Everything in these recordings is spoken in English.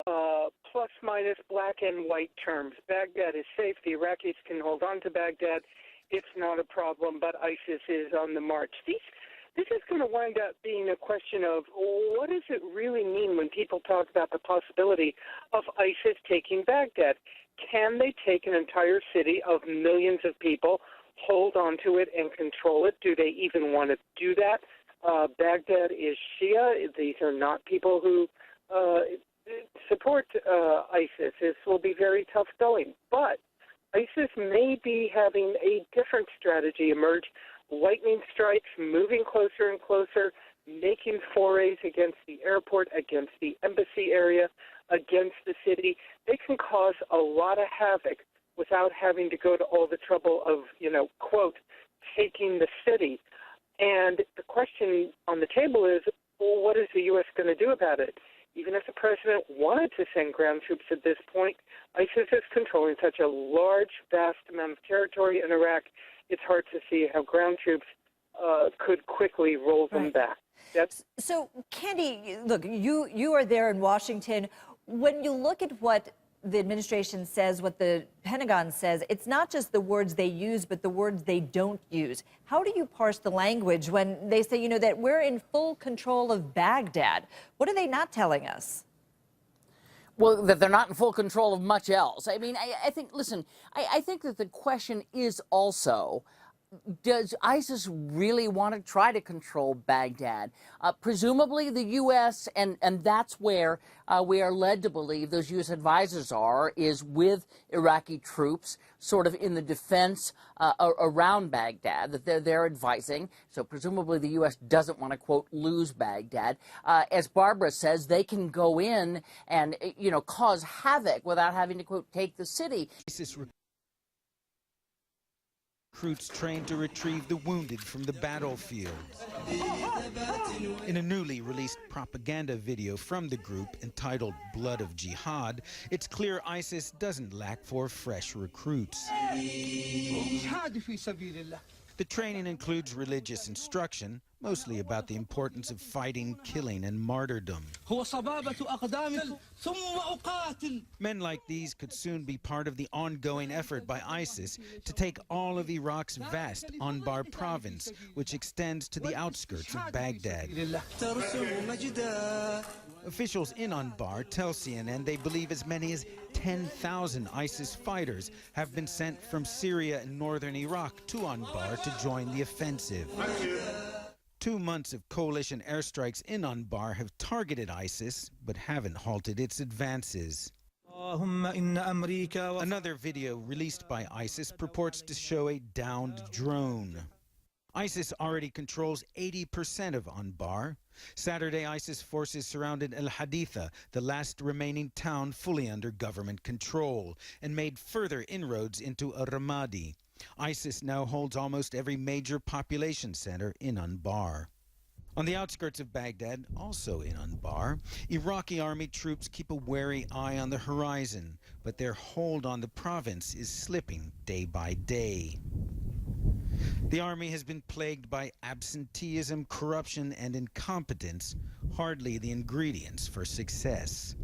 plus minus black and white terms. Baghdad is safe. The Iraqis can hold on to Baghdad. It's not a problem, but ISIS is on the march. This is going to wind up being a question of what does it really mean when people talk about the possibility of ISIS taking Baghdad? Can they take an entire city of millions of people, hold on to it, and control it? Do they even want to do that? Baghdad is Shia. These are not people who support ISIS. This will be very tough going. But ISIS may be having a different strategy emerge. Lightning strikes, moving closer and closer, making forays against the airport, against the embassy area, against the city. They can cause a lot of havoc without having to go to all the trouble of, quote, taking the city. And the question on the table is, well, what is the U.S. going to do about it? Even if the president wanted to send ground troops at this point, ISIS is controlling such a large, vast amount of territory in Iraq, it's hard to see how ground troops could quickly roll them back. So, Candy, look, you are there in Washington. When you look at what the administration says, what the Pentagon says, it's not just the words they use, but the words they don't use. How do you parse the language when they say, that we're in full control of Baghdad? What are they not telling us? Well, that they're not in full control of much else. I mean, I think, listen, I think that the question is also, does ISIS really want to try to control Baghdad? Presumably the U.S., and that's where we are led to believe those U.S. advisors is with Iraqi troops sort of in the defense around Baghdad, that they're advising. So presumably the U.S. doesn't want to, quote, lose Baghdad. As Barbara says, they can go in and, cause havoc without having to, quote, take the city. Recruits trained to retrieve the wounded from the battlefield. In a newly released propaganda video from the group entitled Blood of Jihad, it's clear ISIS doesn't lack for fresh recruits. The training includes religious instruction, mostly about the importance of fighting, killing, and martyrdom. Men like these could soon be part of the ongoing effort by ISIS to take all of Iraq's vast Anbar province, which extends to the outskirts of Baghdad. Officials in Anbar tell CNN they believe as many as 10,000 ISIS fighters have been sent from Syria and northern Iraq to Anbar to join the offensive. 2 months of coalition airstrikes in Anbar have targeted ISIS, but haven't halted its advances. Another video released by ISIS purports to show a downed drone. ISIS already controls 80% of Anbar. Saturday, ISIS forces surrounded El Haditha, the last remaining town fully under government control, and made further inroads into Ramadi. ISIS now holds almost every major population center in Anbar. On the outskirts of Baghdad, also in Anbar, Iraqi army troops keep a wary eye on the horizon, but their hold on the province is slipping day by day. The army has been plagued by absenteeism, corruption, and incompetence, hardly the ingredients for success.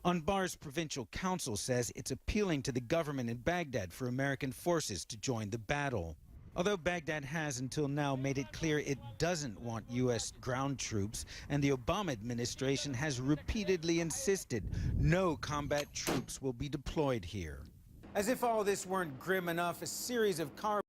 Anbar's provincial council says it's appealing to the government in Baghdad for American forces to join the battle. Although Baghdad has until now made it clear it doesn't want U.S. ground troops, and the Obama administration has repeatedly insisted no combat troops will be deployed here. As if all this weren't grim enough, a series of car